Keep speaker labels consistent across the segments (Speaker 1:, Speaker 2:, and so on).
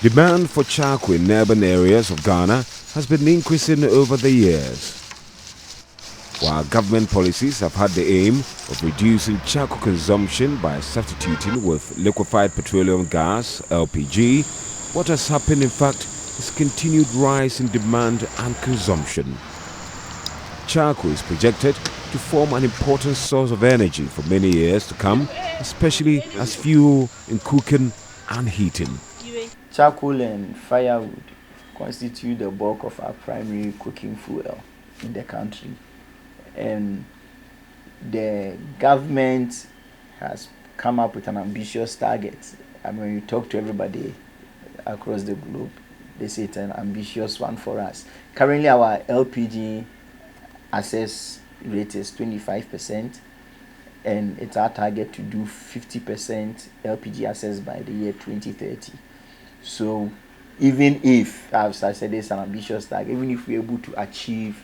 Speaker 1: Demand for charcoal in urban areas of Ghana has been increasing over the years. While government policies have had the aim of reducing charcoal consumption by substituting with liquefied petroleum gas, LPG, what has happened in fact is continued rise in demand and consumption. Charcoal is projected to form an important source of energy for many years to come, especially as fuel in cooking and heating.
Speaker 2: Charcoal and firewood constitute the bulk of our primary cooking fuel in the country. And the government has come up with an ambitious target. I mean, when you talk to everybody across the globe, they say it's an ambitious one for us. Currently, our LPG access rate is 25%, and it's our target to do 50% LPG access by the year 2030. So, even if, as I said, it's an ambitious target, even if we're able to achieve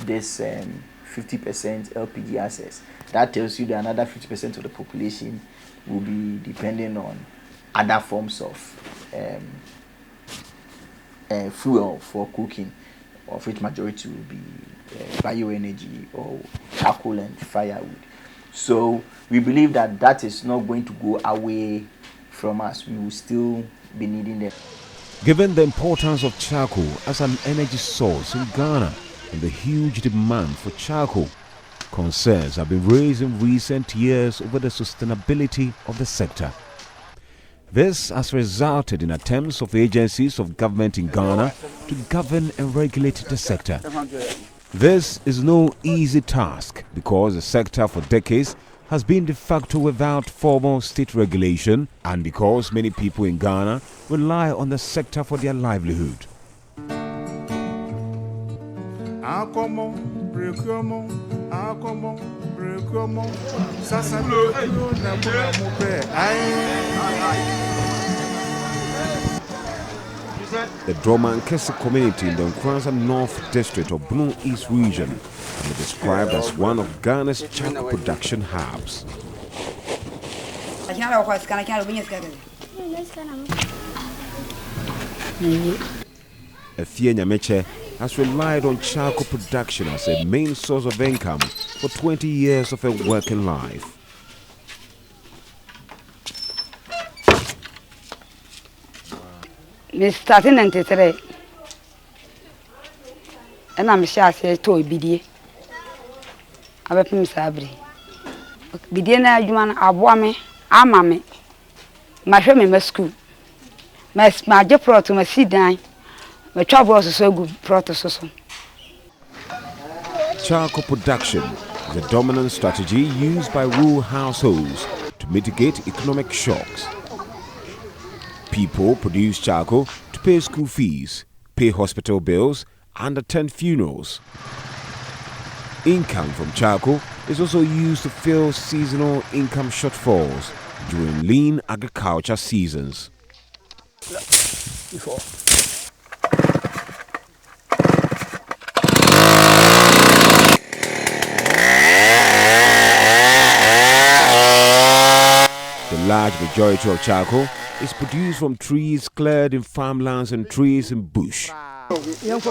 Speaker 2: this 50% LPG access, that tells you that another 50% of the population will be depending on other forms of fuel for cooking, of which majority will be bioenergy or charcoal and firewood. So we believe that that is not going to go away from us. We will still be needing them.
Speaker 1: Given the importance of charcoal as an energy source in Ghana and the huge demand for charcoal, concerns have been raised in recent years over the sustainability of the sector. This has resulted in attempts of agencies of government in Ghana to govern and regulate the sector. This is no easy task because the sector for decades has been de facto without formal state regulation and because many people in Ghana rely on the sector for their livelihood. The Dromankese community in the Nkranza North District of Blue East region can be described as one of Ghana's charcoal production hubs. Efie Nyameche has relied on charcoal production as a main source of income for 20 years of her working life.
Speaker 3: Me started in 93, and I'm sure I said to Bidie. I bet me Sabri. Bidie na Juman Abwame, Amame. My family my school. My job brought to my seat down. My trouble was so good, protoso.
Speaker 1: Charcoal production is a dominant strategy used by rural households to mitigate economic shocks. People produce charcoal to pay school fees, pay hospital bills, and attend funerals. Income from charcoal is also used to fill seasonal income shortfalls during lean agriculture seasons. The large majority of charcoal is produced from trees cleared in farmlands and trees in bush. Most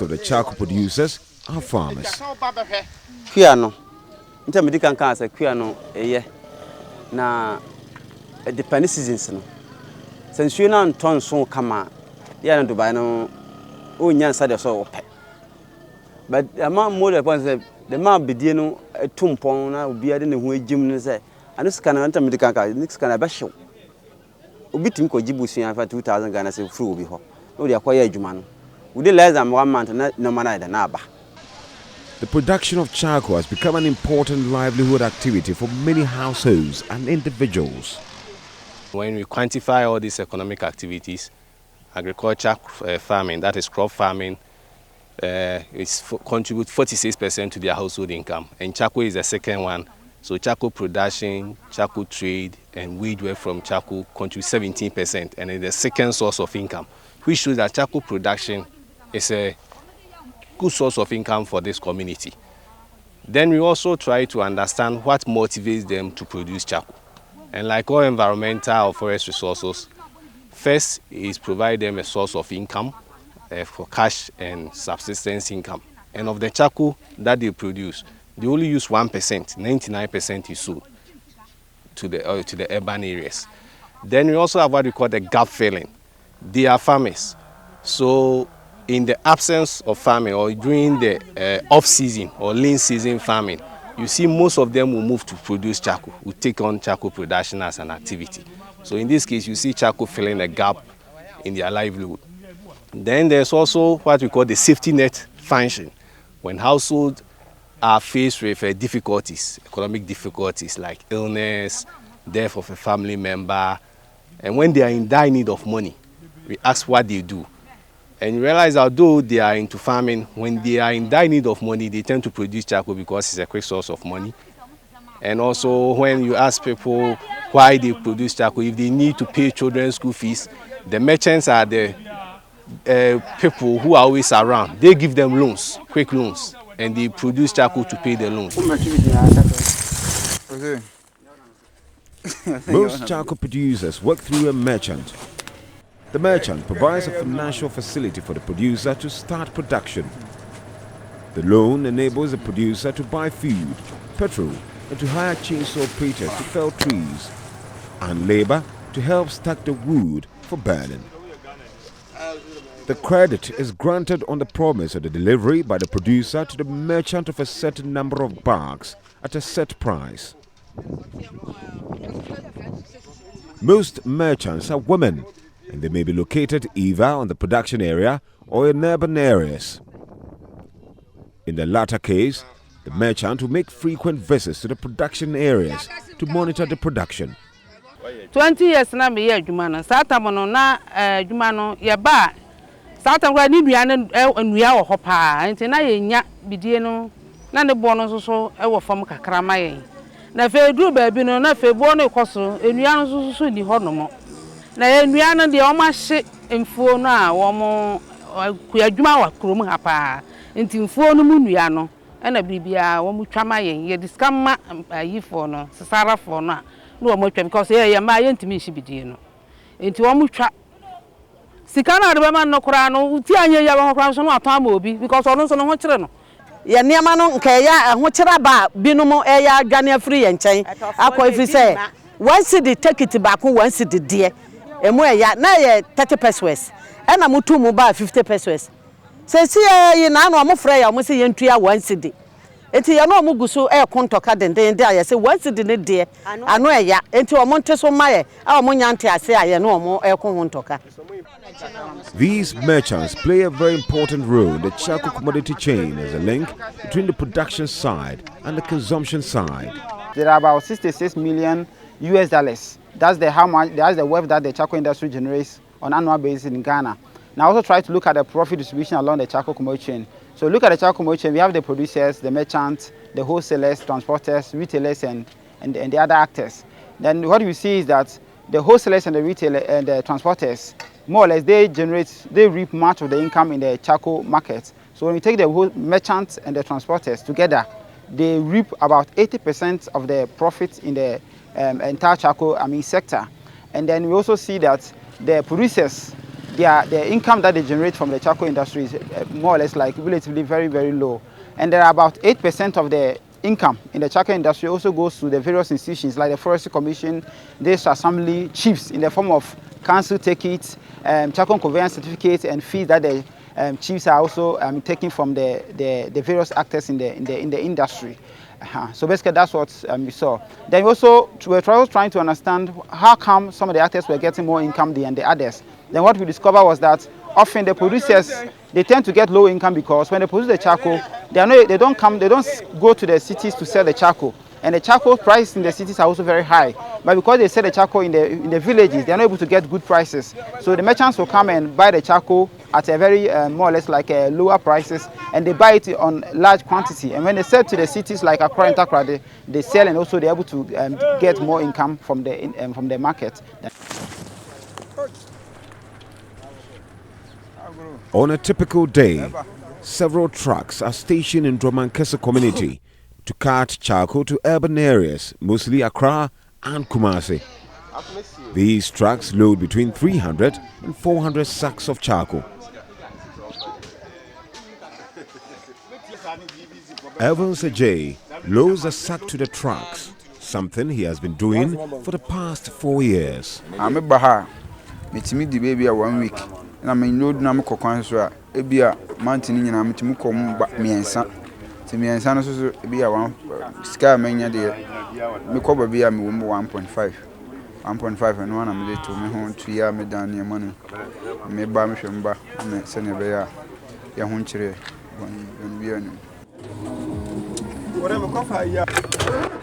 Speaker 1: of the charcoal producers are farmers.
Speaker 4: It depends seasons. Since you know ton so come, you are to buy no onion side so open. But the man more than the man be no a tumpon will be adding the way Jim say, and this can enter medical car, next can I be show. Ubitim ko Jibusian for 2,000 Ghana say fruit be hot. No, they acquire Juman. We did less than 1 month, no man than Naba.
Speaker 1: The production of charcoal has become an important livelihood activity for many households and individuals.
Speaker 5: When we quantify all these economic activities, agriculture, farming, that is crop farming, contribute 46% to their household income. And charcoal is the second one So charcoal production, charcoal trade, and wage work from charcoal contribute 17%, and it's the second source of income, which shows that charcoal production is a good source of income for this community. Then we also try to understand what motivates them to produce charcoal. And like all environmental or forest resources, first is provide them a source of income for cash and subsistence income. And of the charcoal that they produce, they only use 1%, 99% is sold to the urban areas. Then we also have what we call the gap filling. They are farmers. So in the absence of farming or during the off-season or lean season farming, you see most of them will move to produce charcoal, will take on charcoal production as an activity. So in this case, you see charcoal filling a gap in their livelihood. Then there's also what we call the safety net function. When households are faced with difficulties, economic difficulties like illness, death of a family member, and when they are in dire need of money, we ask what they do. And you realize although they are into farming, when they are in dire need of money, they tend to produce charcoal because it's a quick source of money. And also when you ask people why they produce charcoal, if they need to pay children's school fees, the merchants are the people who are always around. They give them loans, quick loans, and they produce charcoal to pay the loans.
Speaker 1: Most charcoal producers work through a merchant. The merchant provides a financial facility for the producer to start production. The loan enables the producer to buy food, petrol, and to hire chainsaw operators to fell trees, and labor to help stack the wood for burning. The credit is granted on the promise of the delivery by the producer to the merchant of a certain number of bags at a set price. Most merchants are women, and they may be located either on the production area or in urban areas. In the latter case, the merchant will make frequent visits to the production areas to monitor the production.
Speaker 6: 20 years na me adwuma Satan no na adwuma no ye ba Satan kwa ni duane nua wo ho pa nti na ye nya bidie no na ne bo no so e wo fam kakra ma ye na fe duru ba bi no na fe bo no ikoso enua no so ni ho no mo na ye nua no de o ma hye mfuo no a wo mo ku adwuma wa krom ha pa nti mfuo no mu nua no na bibia wo mu twa ma ye discount ma ayifo no sesara fo no a no mo twa because ye ma ye ntimi hye bidie no nti wo mu twa sikana de ma no kura no ti anye ya ba kura so no aton ama obi because ono so no ho kire no
Speaker 7: ye niam no nke ya ho kire ba binom ya adwane afiri ye nchen akọ ifi say one city take it back one city de emu ya na ye 30 pesos e na mutu mu ba 50 pesos se si ye na no mo frɛ ya mo se ye ntua one city enti ye no mo guso e kontoka denden de aye se one city ne de ano ya enti o mo nte so maye a mo nyante ase aye no mo e ko hontoka.
Speaker 1: These merchants play a very important role in the charcoal commodity chain as a link between the production side and the consumption side.
Speaker 8: There are about 66 million US dollars. That's the wealth that the charcoal industry generates on an annual basis in Ghana. Now also try to look at the profit distribution along the charcoal commodity chain. So look at the charcoal commodity chain. We have the producers, the merchants, the wholesalers, transporters, retailers, and the other actors. Then what you see is that the wholesalers and the retailers and the transporters, more or less, they reap much of the income in the charcoal market. So when we take the whole merchants and the transporters together, they reap about 80% of the profits in the entire charcoal sector. And then we also see that the producers, the income that they generate from the charcoal industry is more or less like relatively very, very low. And there are about 8% of the income in the charcoal industry also goes to the various institutions like the Forestry Commission, this assembly chiefs in the form of council tickets, charcoal conveyance certificates, and fees that the chiefs are also taking from the various actors in the industry. So basically that's what we saw. Then we're also trying to understand how come some of the actors were getting more income than the others. Then what we discovered was that often the producers, they tend to get low income because when they produce the charcoal, they don't go to the cities to sell the charcoal. And the charcoal prices in the cities are also very high. But because they sell the charcoal in the villages, they are not able to get good prices. So the merchants will come and buy the charcoal at a very more or less like lower prices, and they buy it on large quantity. And when they sell to the cities like Accra and Takoradi, they sell and also they're able to get more income from the market.
Speaker 1: On a typical day, several trucks are stationed in Dromankese community to cart charcoal to urban areas, mostly Accra and Kumasi. These trucks load between 300 and 400 sacks of charcoal. Evans Ajay loads a sack to the trucks, something he has been doing for the past 4 years.
Speaker 9: I'm a Baha, it's me the baby 1 week, and I'm in load number Cocansra, a beer, mountain in Amitimucom, me and son. To me and son, be a one sky mania dear. Me cover be a 1.5. 1.5 and 1 I'm to me home 2 years me down near money. Me buy me from back, and send a bear. Your home tree when we are.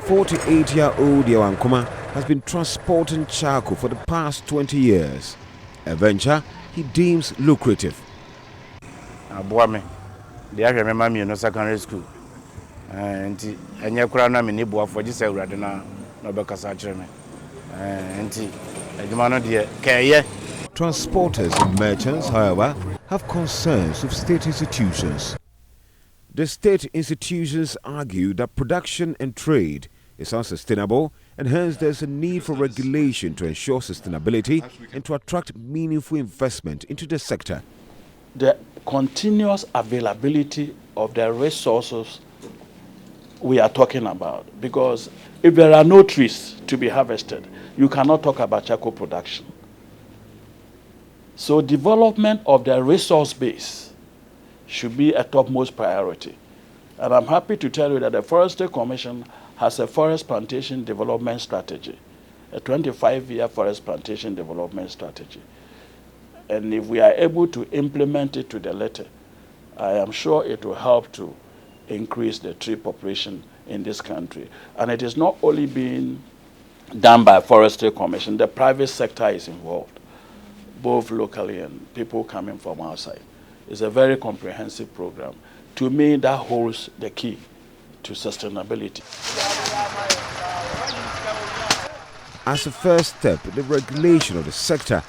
Speaker 1: 48-year-old Yawankuma has been transporting charcoal for the past 20 years, a venture he deems lucrative.
Speaker 10: Aboame, they are my mommy in secondary school. And your crown, I'm in Ibu for this Radina, Nobacasa German. And dear,
Speaker 1: Transporters and merchants, however, have concerns with state institutions. The state institutions argue that production and trade is unsustainable, and hence there's a need for regulation to ensure sustainability and to attract meaningful investment into the sector.
Speaker 11: The continuous availability of the resources we are talking about, because if there are no trees to be harvested, you cannot talk about charcoal production. So development of the resource base should be a topmost priority. And I'm happy to tell you that the Forestry Commission has a forest plantation development strategy, a 25-year forest plantation development strategy. And if we are able to implement it to the letter, I am sure it will help to increase the tree population in this country. And it is not only being done by Forestry Commission, the private sector is involved, both locally and people coming from outside. It's a very comprehensive program. To me, that holds the key to sustainability.
Speaker 1: As a first step in the regulation of the sector,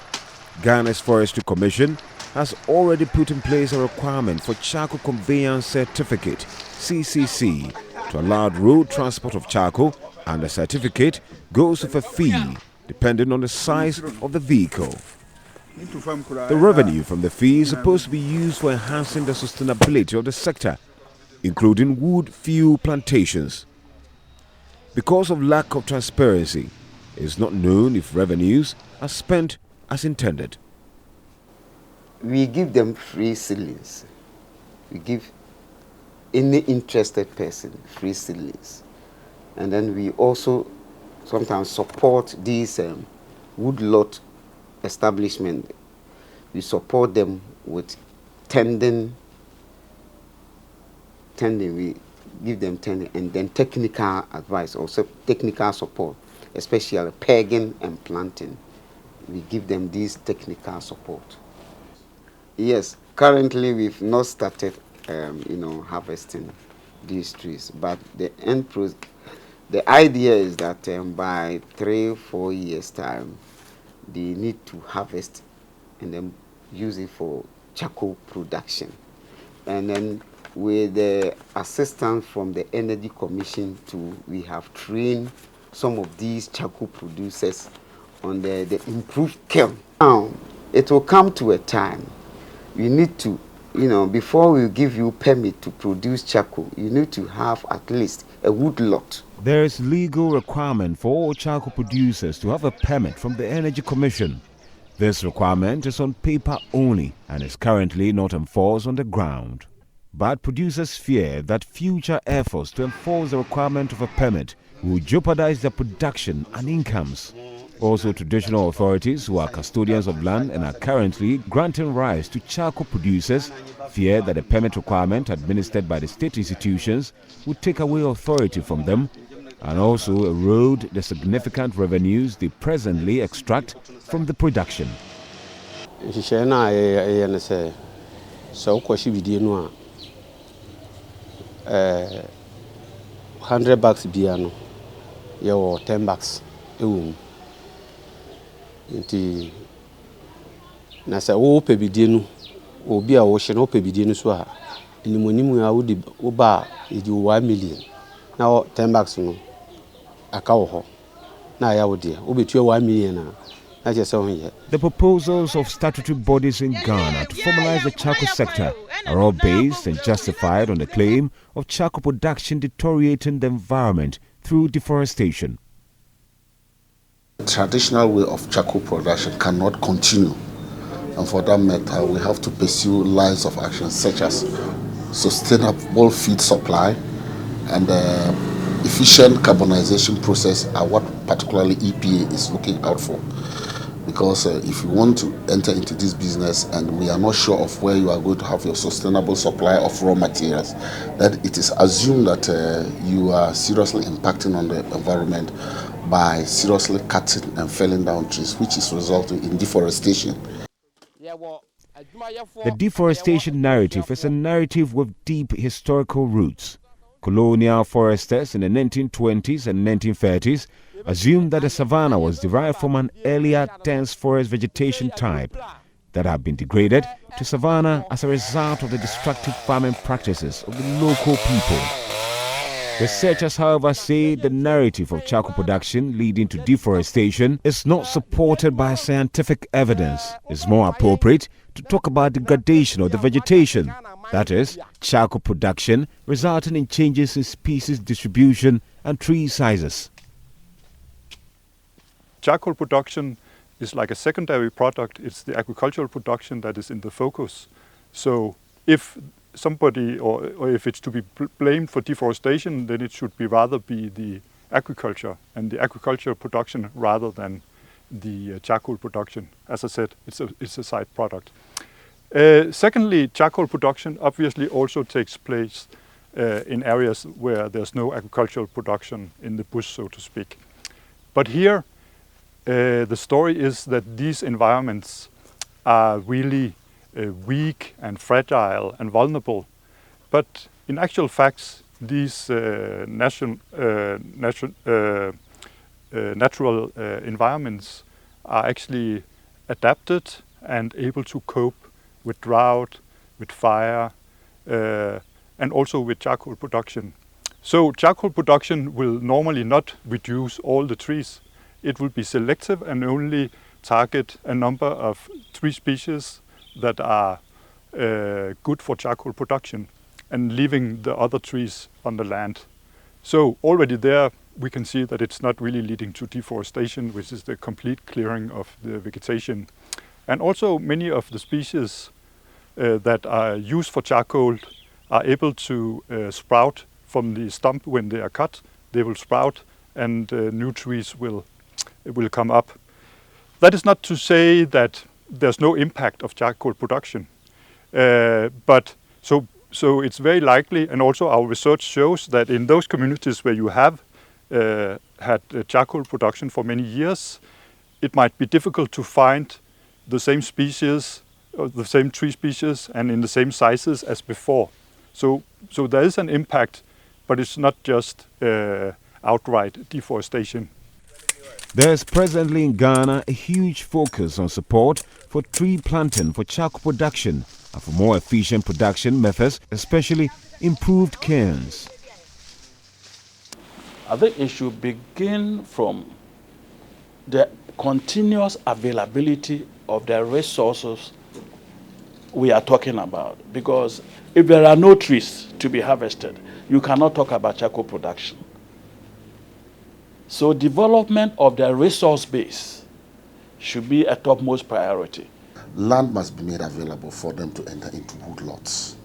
Speaker 1: Ghana's Forestry Commission has already put in place a requirement for charcoal conveyance certificate (CCC) to allow road transport of charcoal, and the certificate goes with a fee depending on the size of the vehicle. The revenue from the fee is supposed to be used for enhancing the sustainability of the sector, including wood fuel plantations. Because of lack of transparency, it is not known if revenues are spent as intended.
Speaker 12: We give them free seedlings. We give any interested person free seedlings. And then we also sometimes support these woodlot establishment. We support them with tending. We give them tending, and then technical advice, also technical support, especially pegging and planting. We give them this technical support. Yes, currently we've not started, harvesting these trees, but the idea is that by 3-4 years' time, they need to harvest and then use it for charcoal production. And then with the assistance from the Energy Commission we have trained some of these charcoal producers on the improved kiln. Now, it will come to a time you need to, before we give you permit to produce charcoal, you need to have at least a wood lot.
Speaker 1: There is legal requirement for all charcoal producers to have a permit from the Energy Commission. This requirement is on paper only and is currently not enforced on the ground. But producers fear that future efforts to enforce the requirement of a permit will jeopardize their production and incomes. Also, traditional authorities who are custodians of land and are currently granting rights to charcoal producers fear that the permit requirement administered by the state institutions will take away authority from them and also erode the significant revenues they presently extract from the production.
Speaker 13: So ukwashi bidie no a 100 bucks bia no ye 10 bucks ewo nti na sɛ wo pɛ bidie no obi a wo hye no pɛ bidie no so a inimonimu a wo di wo ba e di 1 million na 10 bucks no aka wo ho na ya wo de wo betua 1 million na na je sɛ ho ye.
Speaker 1: The proposals of statutory bodies in Ghana to formalize the charcoal sector are all based and justified on the claim of charcoal production deteriorating the environment through deforestation.
Speaker 14: The traditional way of charcoal production cannot continue, and for that matter we have to pursue lines of action such as sustainable feed supply and efficient carbonization process are what particularly EPA is looking out for. Because if you want to enter into this business and we are not sure of where you are going to have your sustainable supply of raw materials, then it is assumed that you are seriously impacting on the environment by seriously cutting and felling down trees, which is resulting in deforestation.
Speaker 1: The deforestation narrative is a narrative with deep historical roots. Colonial foresters in the 1920s and 1930s assumed that the savanna was derived from an earlier dense forest vegetation type that had been degraded to savanna as a result of the destructive farming practices of the local people. Researchers, however, say the narrative of charcoal production leading to deforestation is not supported by scientific evidence. It's more appropriate to talk about degradation of the vegetation, that is, charcoal production resulting in changes in species distribution and tree sizes.
Speaker 15: Charcoal production is like a secondary product. It's the agricultural production that is in the focus. So if somebody or if it's to be blamed for deforestation, then it should be rather be the agriculture and the agricultural production rather than the charcoal production. As I said, it's a side product. Secondly, charcoal production obviously also takes place in areas where there's no agricultural production in the bush, so to speak. But here, the story is that these environments are really weak and fragile and vulnerable. But in actual facts, these natural environments are actually adapted and able to cope with drought, with fire, and also with charcoal production. So charcoal production will normally not reduce all the trees. It will be selective and only target a number of tree species that are good for charcoal production and leaving the other trees on the land. So already there we can see that it's not really leading to deforestation, which is the complete clearing of the vegetation. And also many of the species that are used for charcoal are able to sprout from the stump when they are cut. They will sprout and new trees will come up. That is not to say that there's no impact of charcoal production, but so it's very likely, and also our research shows that in those communities where you have had charcoal production for many years, it might be difficult to find the same species, or the same tree species, and in the same sizes as before. So there is an impact, but it's not just outright deforestation.
Speaker 1: There is presently in Ghana a huge focus on support for tree planting for charcoal production and for more efficient production methods, especially improved cairns.
Speaker 11: I think it should begin from the continuous availability of the resources we are talking about. Because if there are no trees to be harvested, you cannot talk about charcoal production. So development of the resource base should be a topmost priority.
Speaker 14: Land must be made available for them to enter into woodlots.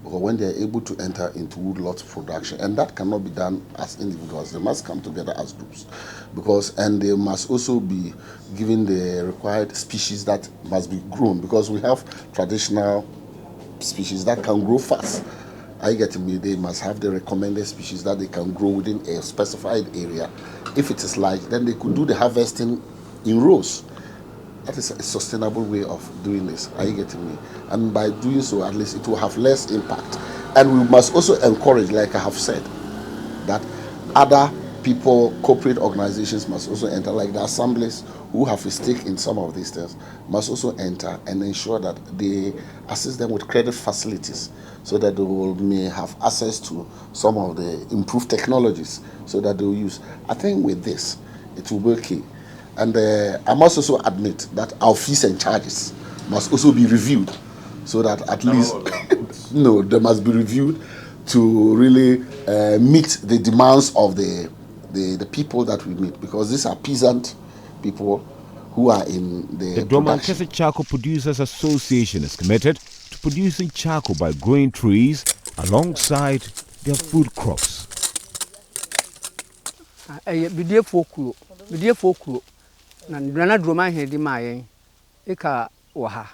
Speaker 14: Because when they are able to enter into woodlot production, and that cannot be done as individuals, they must come together as groups. And they must also be given the required species that must be grown, because we have traditional species that can grow fast. They must have the recommended species that they can grow within a specified area. If it is large, then they could do the harvesting in rows. That is a sustainable way of doing this. Are you getting me? And by doing so, at least it will have less impact. And we must also encourage, like I have said, that other people, corporate organizations must also enter, like the assemblies who have a stake in some of these things, must also enter and ensure that they assist them with credit facilities so that they will may have access to some of the improved technologies so that they will use. I think with this, it will be okay. And I must also admit that our fees and charges must also be reviewed so that at least, no, they must be reviewed to really meet the demands of the people that we meet, because these are peasant people who are in the
Speaker 1: Dromankese Charcoal Producers Association is committed to producing charcoal by growing trees alongside their food crops.
Speaker 16: Na ndrana droma hedi mayen eka waha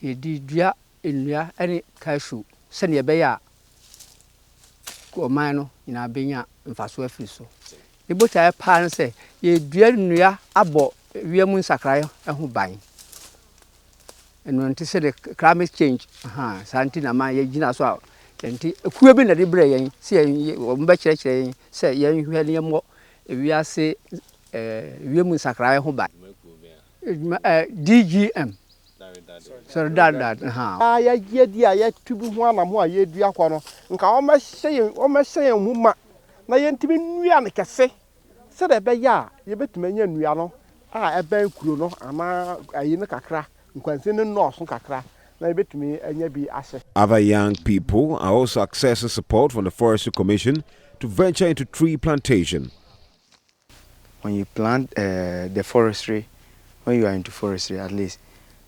Speaker 16: yedi dua enua ene cashew se ne beya ko man no ina benya mfaso afiri so ibota e pa ne se ye dua nnua abo wiamu nsakra ho ban eno nti se the climate change santi na man ye gina so nti ekuwe bi na de bre yen se o mba kire yen se yen hwe ne mo wiase wiamu nsakra ho ban DGM so that
Speaker 17: ya yedi ya tubu ho anamo a yedu akwa no nka o ma hye hu ma na yentimi nnua ne kese se de be ya ye betuma nya nnua no a eben kuro no ama ayi ne kakra nkwanse ne nurse kakra na ye betumi anya bi ase.
Speaker 1: Other young people are also accessing support from the Forestry Commission to venture into tree plantation.
Speaker 2: When you plant the forestry, when you are into forestry at least,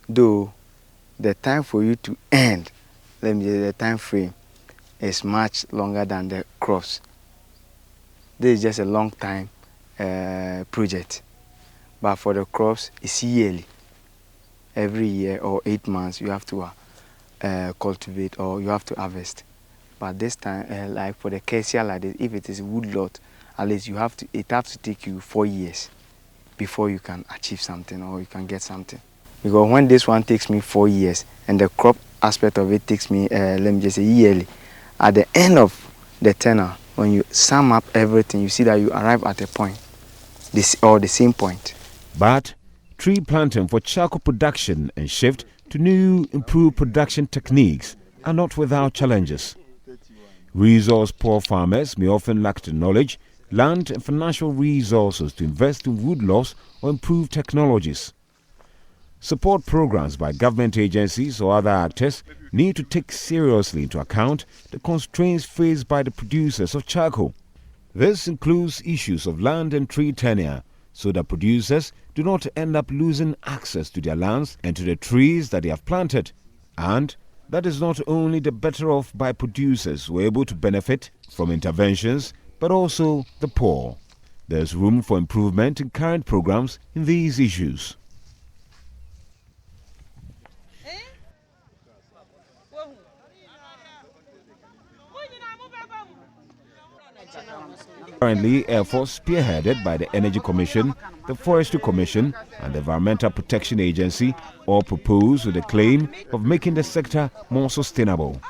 Speaker 2: though the time for you to end, let me say the time frame is much longer than the crops. This is just a long time project, but for the crops it's yearly. Every year or 8 months you have to cultivate or you have to harvest. But this time, like for the cassia like this, if it is woodlot, at least it has to take you 4 years before you can achieve something or you can get something. Because when this one takes me 4 years and the crop aspect of it takes me, let me just say yearly, at the end of the tenure, when you sum up everything, you see that you arrive at a point, the same point.
Speaker 1: But tree planting for charcoal production and shift to new improved production techniques are not without challenges. Resource-poor farmers may often lack the knowledge, land and financial resources to invest in wood loss or improve technologies. Support programs by government agencies or other actors need to take seriously into account the constraints faced by the producers of charcoal. This includes issues of land and tree tenure, so that producers do not end up losing access to their lands and to the trees that they have planted. And that is not only the better off by producers who are able to benefit from interventions, but also the poor. There's room for improvement in current programs in these issues. Currently, efforts spearheaded by the Energy Commission, the Forestry Commission and the Environmental Protection Agency all propose with the claim of making the sector more sustainable.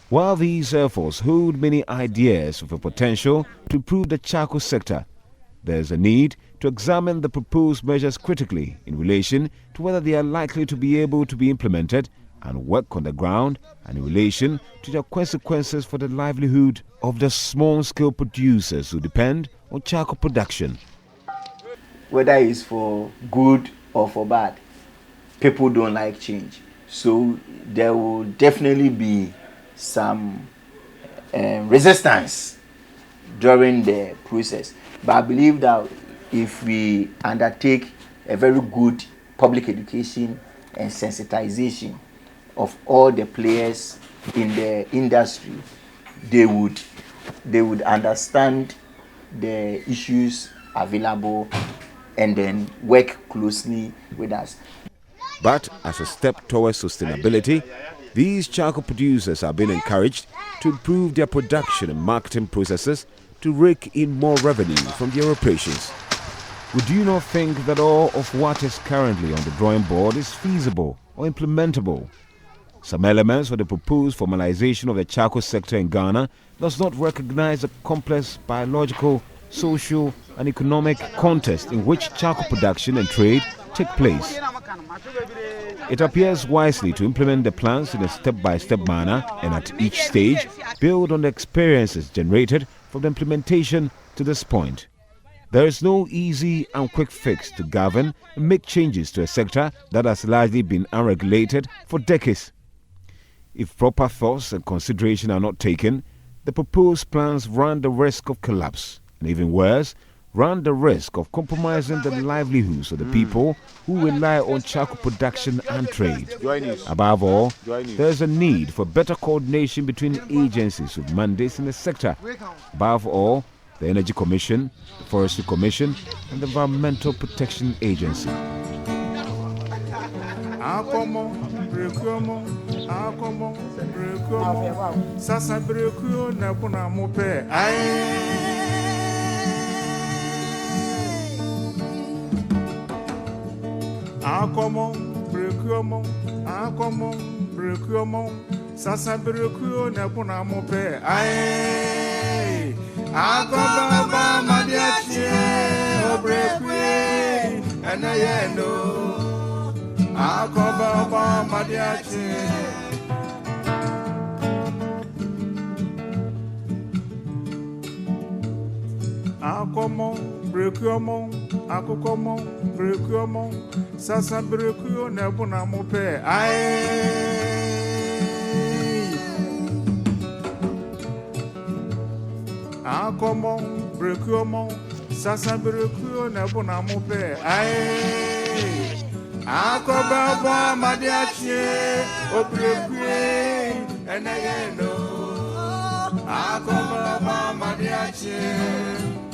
Speaker 1: While these efforts hold many ideas with a potential to improve the charcoal sector, there is a need to examine the proposed measures critically in relation to whether they are likely to be able to be implemented and work on the ground and in relation to their consequences for the livelihood of the small-scale producers who depend on charcoal production.
Speaker 2: Whether it's for good or for bad, people don't like change. So there will definitely be some resistance during the process. But I believe that if we undertake a very good public education and sensitization of all the players in the industry, they would understand the issues available and then work closely with us.
Speaker 1: But as a step towards sustainability, these charcoal producers are being encouraged to improve their production and marketing processes to rake in more revenue from their operations. we do not think that all of what is currently on the drawing board is feasible or implementable. Some elements of the proposed formalization of the charcoal sector in Ghana does not recognize the complex biological, social, and economic context in which charcoal production and trade take place. It appears wisely to implement the plans in a step-by-step manner and at each stage build on the experiences generated from the implementation to this point. There is no easy and quick fix to govern and make changes to a sector that has largely been unregulated for decades. If proper thoughts and consideration are not taken, the proposed plans run the risk of collapse, and even worse, run the risk of compromising the livelihoods of the people who rely on charcoal production and trade. Above all, there is a need for better coordination between agencies with mandates in the sector. Above all, the Energy Commission, the Forestry Commission, and the Environmental Protection Agency.
Speaker 18: Sasa brekuo na kuna mupe Akomo brekuo sasa brekuo na kuna mupe Akoba madiache obrekuo anayeno Akoba madiache Akomo brekuo akokomo brekuo sasa brekuo na buna mope Akomo brekuo sasa brekuo na buna mope Akoba madiache obrekuo enayeno Akoba madiache